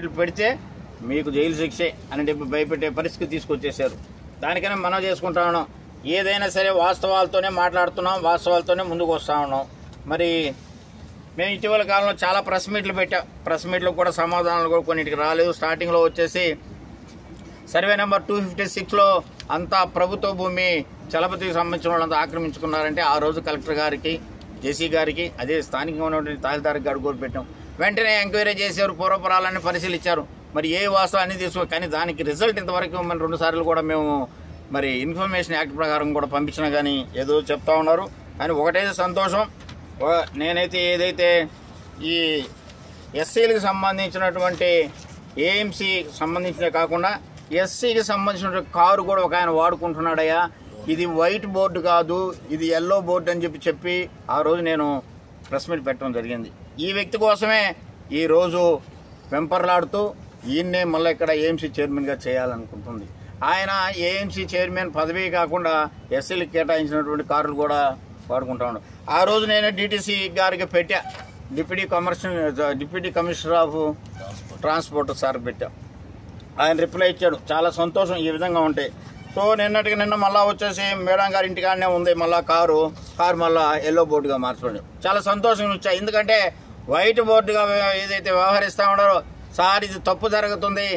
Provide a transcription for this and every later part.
మీట్లు పెడితే మీకు జైలు శిక్షే అని చెప్పి భయపెట్టే పరిస్థితి తీసుకొచ్చేసారు. దానికైనా మనం చేసుకుంటా ఉన్నాం. ఏదైనా సరే వాస్తవాలతోనే మాట్లాడుతున్నాం, వాస్తవాలతోనే ముందుకు వస్తూ ఉన్నాం. మరి మేము ఇటీవల కాలంలో చాలా ప్రెస్ మీట్లు పెట్టాం. ప్రెస్ మీట్లో కూడా సమాధానాలు కూడా కొన్నిటికి రాలేదు. స్టార్టింగ్లో వచ్చేసి సర్వే నెంబర్ 256లో అంతా ప్రభుత్వ భూమి చలపతికి సంబంధించిన వాళ్ళంతా ఆక్రమించుకున్నారంటే ఆ రోజు కలెక్టర్ గారికి, జేసీ గారికి, అదే స్థానికంగా ఉన్నటువంటి తహసీల్దార్కి అడుగులు పెట్టాం. వెంటనే ఎంక్వైరీ చేశారు, పూర్వపురాలన్నీ పరిశీలించారు. మరి ఏ వాస్తవం అన్నీ తీసుకో, కానీ దానికి రిజల్ట్ ఇంతవరకు మన 2 సార్లు కూడా మేము మరి ఇన్ఫర్మేషన్ యాక్ట్ ప్రకారం కూడా పంపించినా కానీ ఏదో చెప్తా ఉన్నారు. కానీ ఒకటైతే సంతోషం, నేనైతే ఏదైతే ఈ ఎస్సీలకు సంబంధించినటువంటి ఏఎంసీ సంబంధించినవి కాకుండా ఎస్సీకి సంబంధించిన కారు కూడా ఒక ఆయన వాడుకుంటున్నాడయ్యా, ఇది వైట్ బోర్డు కాదు, ఇది ఎల్లో బోర్డు అని చెప్పి ఆ రోజు నేను ప్రెస్ మీట్ పెట్టడం జరిగింది. ఈ వ్యక్తి కోసమే ఈరోజు వెంపర్లాడుతూ ఈయన్నే మళ్ళీ ఇక్కడ ఏఎంసీ చైర్మన్గా చేయాలనుకుంటుంది. ఆయన ఏఎంసీ చైర్మన్ పదవి కాకుండా ఎస్సీలకు కేటాయించినటువంటి కార్లు కూడా వాడుకుంటా ఉన్నాడు. ఆ రోజు నేను డీటీసీ గారికి పెట్టా, deputy commissioner of transport sir పెట్టా. ఆయన రిప్లై ఇచ్చాడు, చాలా సంతోషం ఈ విధంగా ఉంటాయి. సో నిన్న మళ్ళీ వచ్చేసి మేడం గారి ఇంటికాడనే ఉంది మళ్ళీ కారు మళ్ళీ ఎల్లో బోర్డుగా మార్చుకోండి. చాలా సంతోషంగా వచ్చాయి. ఎందుకంటే వైట్ బోర్డుగా ఏదైతే వ్యవహరిస్తూ ఉన్నారో, సార్ ఇది తప్పు జరుగుతుంది,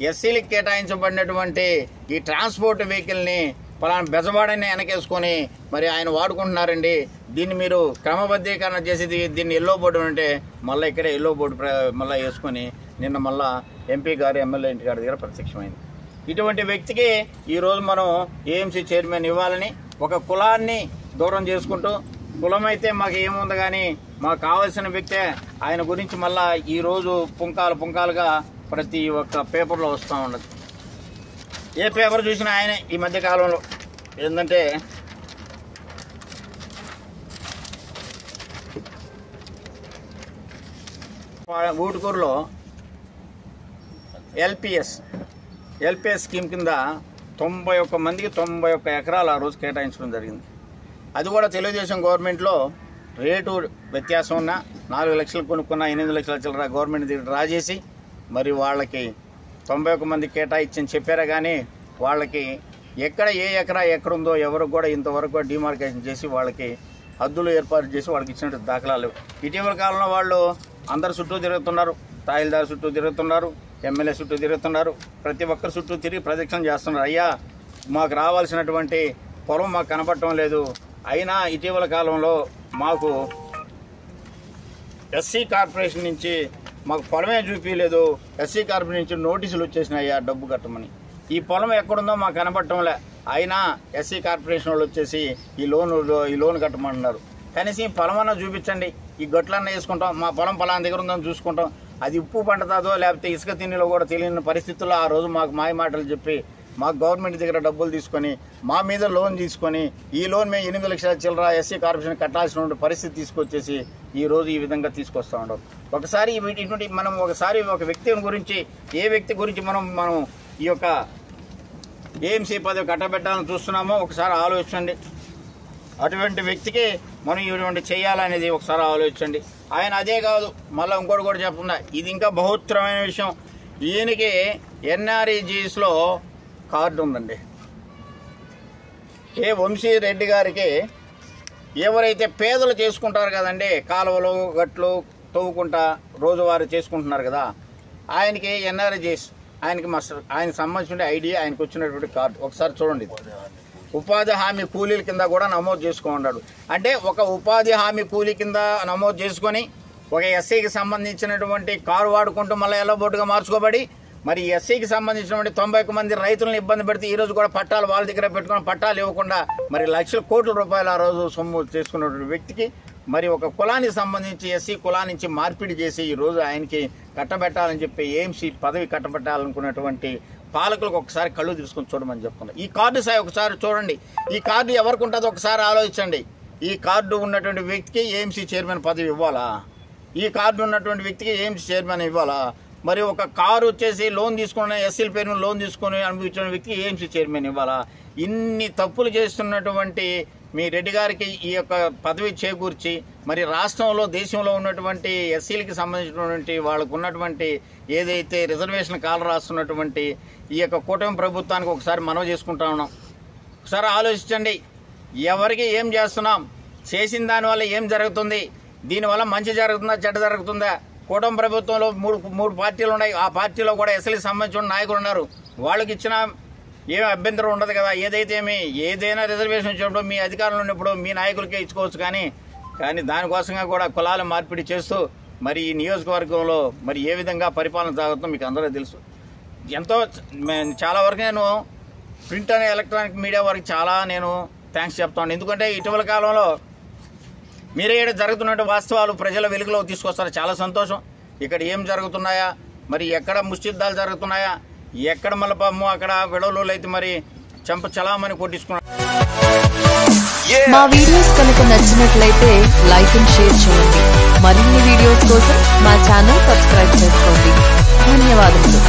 ఎస్సీలకు కేటాయించబడినటువంటి ఈ ట్రాన్స్పోర్ట్ వెహికల్ని పలానా బెజవాడని వెనకేసుకొని మరి ఆయన వాడుకుంటున్నారండి, దీన్ని మీరు క్రమబద్ధీకరణ చేసేది దీన్ని ఎల్లో బోర్డు అంటే మళ్ళీ ఇక్కడే ఎల్లో బోర్డు మళ్ళీ వేసుకొని నిన్న మళ్ళీ ఎంపీ గారు ఎమ్మెల్యే ఇంటి గారి దగ్గర ప్రత్యక్షమైంది. ఇటువంటి వ్యక్తికి ఈరోజు మనం ఏఎంసీ చైర్మన్ ఇవ్వాలని ఒక కులాన్ని దూరం చేసుకుంటూ, కులం అయితే మాకు ఏముంది కానీ మాకు కావాల్సిన వ్యక్తే ఆయన గురించి మళ్ళీ ఈరోజు పుంకాలుగా ప్రతి ఒక్క పేపర్లో వస్తూ ఉండదు. ఏ పేపర్ చూసినా ఆయనే ఈ మధ్య కాలంలో. ఏంటంటే ఊటుకూరులో ఎల్పిఎస్ స్కీమ్ కింద 91 మందికి 91 ఎకరాలు ఆ రోజు కేటాయించడం జరిగింది. అది కూడా తెలుగుదేశం గవర్నమెంట్లో రేటు వ్యత్యాసం ఉన్న 4 లక్షలు కొనుక్కున్న 8 లక్షల చిల్లర గవర్నమెంట్ దగ్గర డ్రా చేసి మరి వాళ్ళకి 91 మంది కేటాయించని చెప్పారా కానీ వాళ్ళకి ఎక్కడ ఏ ఎకరా ఎక్కడుందో ఎవరికి కూడా ఇంతవరకు డిమార్కేషన్ చేసి వాళ్ళకి హద్దులు ఏర్పాటు చేసి వాళ్ళకి ఇచ్చినట్టు దాఖలాలు. ఇటీవల కాలంలో వాళ్ళు అందరు చుట్టూ తిరుగుతున్నారు, తహసీల్దార్ చుట్టూ తిరుగుతున్నారు, ఎమ్మెల్యే చుట్టూ తిరుగుతున్నారు, ప్రతి ఒక్కరు చుట్టూ తిరిగి ప్రదక్షిణ చేస్తున్నారు. అయ్యా మాకు రావాల్సినటువంటి పొలం మాకు కనపడటం లేదు, అయినా ఇటీవల కాలంలో మాకు ఎస్సీ కార్పొరేషన్ నుంచి మాకు పొలమే చూపించలేదు, ఎస్సీ కార్పొరేషన్ నుంచి నోటీసులు వచ్చేసినాయ్యా డబ్బు కట్టమని. ఈ పొలం ఎక్కడుందో మాకు కనపడటంలే, అయినా ఎస్సీ కార్పొరేషన్ వాళ్ళు వచ్చేసి ఈ లోన్ కట్టమంటున్నారు. కనీసం ఈ పొలమన్నా చూపించండి, ఈ గట్లన్నా వేసుకుంటాం, మా పొలం పలానా దగ్గర ఉందని చూసుకుంటాం. అది ఉప్పు పండుతుందో లేకపోతే ఇసుక తిండిలో కూడా తెలియని పరిస్థితుల్లో ఆ రోజు మాకు మాయ మాటలు చెప్పి మాకు గవర్నమెంట్ దగ్గర డబ్బులు తీసుకొని మా మీద లోన్ తీసుకొని ఈ లోన్ మేము 8 లక్షల చిల్లర ఎస్సీ కార్పొరేషన్ కట్టాల్సిన పరిస్థితి తీసుకొచ్చేసి ఈ రోజు ఈ విధంగా తీసుకొస్తూ ఉండవు. ఒకసారి ఇటువంటి మనం ఒక వ్యక్తి గురించి ఏ వ్యక్తి గురించి మనం ఈ యొక్క ఏఎంసీ పదవి కట్టబెట్టాలని చూస్తున్నామో ఒకసారి ఆలోచించండి. అటువంటి వ్యక్తికి మనం ఇటువంటి చేయాలనేది ఒకసారి ఆలోచించండి. ఆయన అదే కాదు, మళ్ళీ ఇంకోటి కూడా చెప్తున్నా, ఇది ఇంకా బహుత్తరమైన విషయం. ఈయనకి ఎన్ఆర్ఈజీఎస్లో కార్డు ఉందండి. వంశీ రెడ్డి గారికి ఎవరైతే పేదలు చేసుకుంటారు కదండి, కాలువలు గట్లు తవ్వుకుంటా రోజువారీ చేసుకుంటున్నారు కదా, ఆయనకి ఎన్ఆర్ఈజీఎస్ ఆయనకి సంబంధించిన ఐడి ఆయనకు వచ్చినటువంటి కార్డు ఒకసారి చూడండి. ఉపాధి హామీ కూలీల కింద కూడా నమోదు చేసుకున్నాడు. అంటే ఒక ఉపాధి హామీ కూలీ కింద నమోదు చేసుకొని ఒక ఎస్సీకి సంబంధించినటువంటి కారు వాడుకుంటూ మళ్ళీ ఎల్లో బోర్డుగా మార్చుకోబడి మరి ఎస్సీకి సంబంధించినటువంటి 91 మంది రైతులను ఇబ్బంది పెడితే ఈరోజు కూడా పట్టాలు వాళ్ళ దగ్గర పెట్టుకుని పట్టాలు ఇవ్వకుండా మరి లక్షల కోట్ల రూపాయలు ఆ రోజు సొమ్ము చేసుకున్నటువంటి వ్యక్తికి మరి ఒక కులానికి సంబంధించి ఎస్సీ కులాన్ని నుంచి మార్పిడి చేసి ఈరోజు ఆయనకి కట్టబెట్టాలని చెప్పి ఏఎంసీ పదవి కట్టబెట్టాలనుకున్నటువంటి పాలకులకు ఒకసారి కళ్ళు తీసుకొని చూడమని చెప్తున్నా. ఈ కార్డు సాయి ఒకసారి చూడండి, ఈ కార్డు ఎవరికి ఉంటుందో ఒకసారి ఆలోచించండి. ఈ కార్డు ఉన్నటువంటి వ్యక్తికి ఏఎంసీ చైర్మన్ పదవి ఇవ్వాలా? ఈ కార్డు ఉన్నటువంటి వ్యక్తికి ఏఎంసీ చైర్మన్ ఇవ్వాలా? మరి ఒక కారు వచ్చేసి లోన్ తీసుకున్న ఎస్సీల పేరు లోన్ తీసుకొని అనుభవించిన వ్యక్తికి ఏఎంసీ చైర్మన్ ఇవ్వాలా? ఇన్ని తప్పులు చేస్తున్నటువంటి మీ రెడ్డి గారికి ఈ యొక్క పదవి చేకూర్చి మరి రాష్ట్రంలో దేశంలో ఉన్నటువంటి ఎస్సీలకి సంబంధించినటువంటి వాళ్ళకు ఉన్నటువంటి ఏదైతే రిజర్వేషన్ కాలు రాస్తున్నటువంటి ఈ యొక్క కూటమి ప్రభుత్వానికి ఒకసారి మనవి చేసుకుంటా ఉన్నాం. ఒకసారి ఆలోచించండి, ఎవరికి ఏం చేస్తున్నాం, చేసిన దానివల్ల ఏం జరుగుతుంది, దీనివల్ల మంచి జరుగుతుందా చెడ్డ జరుగుతుందా? కూటమి ప్రభుత్వంలో మూడు పార్టీలు ఉన్నాయి. ఆ పార్టీలో కూడా ఎస్సీలకు సంబంధించిన నాయకులు ఉన్నారు. వాళ్ళకి ఇచ్చిన ఏం అభ్యంతరం ఉండదు కదా. ఏదైనా రిజర్వేషన్ ఇచ్చినప్పుడు మీ అధికారంలో ఉన్నప్పుడు మీ నాయకులకే ఇచ్చుకోవచ్చు. కానీ దానికోసంగా కూడా కులాల మార్పిడి చేస్తూ మరి ఈ నియోజకవర్గంలో మరి ఏ విధంగా పరిపాలన సాగుతుందో మీకు అందరూ తెలుసు. చాలా వరకు నేను ప్రింట్ అనే ఎలక్ట్రానిక్ మీడియా వారికి చాలా నేను థ్యాంక్స్ చెప్తాను. ఎందుకంటే ఇటీవల కాలంలో మీరే జరుగుతున్న వాస్తవాలు ప్రజల వెలుగులోకి తీసుకొస్తారు. చాలా సంతోషం. ఇక్కడ ఏం జరుగుతున్నాయా, మరి ఎక్కడ ముష్టిద్దాలు జరుగుతున్నాయా, ఎక్కడ మల్లపమ్ము అక్కడ విడవలు అయితే మరి చలామని కొట్టించుకున్నారు. మా వీడియోస్ కనుక నచ్చినట్లయితే లైక్ అండ్ షేర్ చేయండి. మరిన్ని వీడియోస్ కోసం మా ఛానల్ సబ్స్క్రైబ్ చేసుకోండి. ధన్యవాదములు.